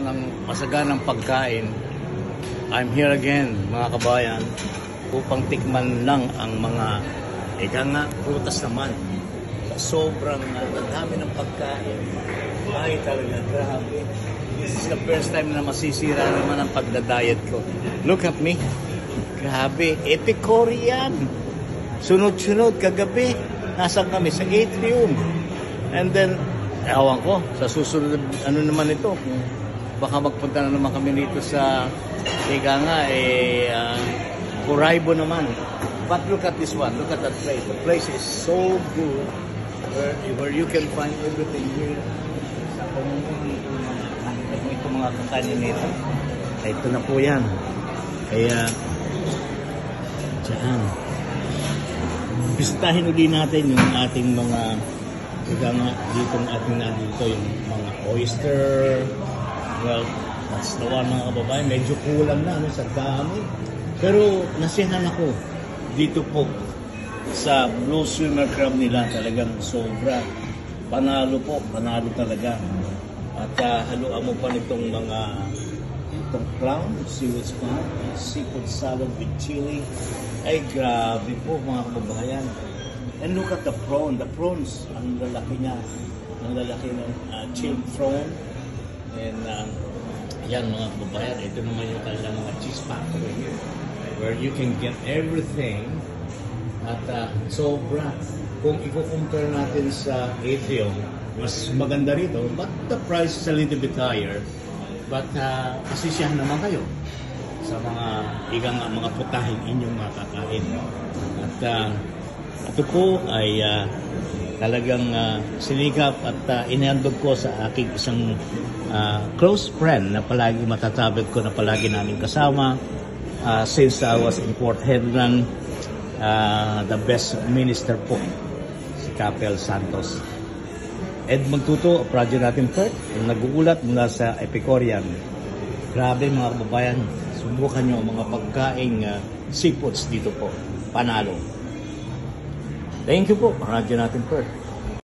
ng masaganang pagkain, I'm here again mga kabayan upang tikman lang ang mga prutas naman. Sobrang dami ng pagkain. Ay talaga, grabe. This is the first time na masisira naman ang pagda-diet ko. Look at me. Grabe, Epicurean. Sunod-sunod kagabi. Nasaan kami? Sa atrium. And then, ewan ko, sa susunod, ano naman ito? Baka magpunta na naman kami dito sa, Uraibo naman. But look at this one. Look at that place. The place is so good. Where you can find everything here. Sa pamumunan ito mga kakanin nito. Ito na po yan. Kaya, dyan. Bisitahin uli natin yung ating mga dito yung mga oyster. Well, that's the one mga kababayan. Medyo kulang na sa dami. Pero nasiyahan ako dito po sa Blue Swimmer Crab nila. Talagang sobra. Panalo po. Panalo talaga. At haluan mo pa nitong mga clown, seafood salad with chili. Ay, grabe po mga kababayan. And look at the prawn. The prawns, ang lalaki niya. Ang lalaki ng chilled prawn. And yan mga kababayan, ito naman yung kanilang mga cheese factory here. Where you can get everything. At sobra. Kung i-compare natin sa atrium, mas maganda rito. But the price is a little bit higher. But asisyahan naman kayo sa mga putahin inyong makakain. At ito po ay talagang sinikap at inandog ko sa aking isang close friend na palagi matatabit ko na palagi namin kasama since I was in Port Hedland, the best minister po, si Capel Santos. Edmond Tuto, project natin Perth, nag-uulat mula sa Epicurean. Grabe mga kababayan, subukan nyo ang mga pagkaing seafoods dito po. Panalo. Thank you po, project natin Perth.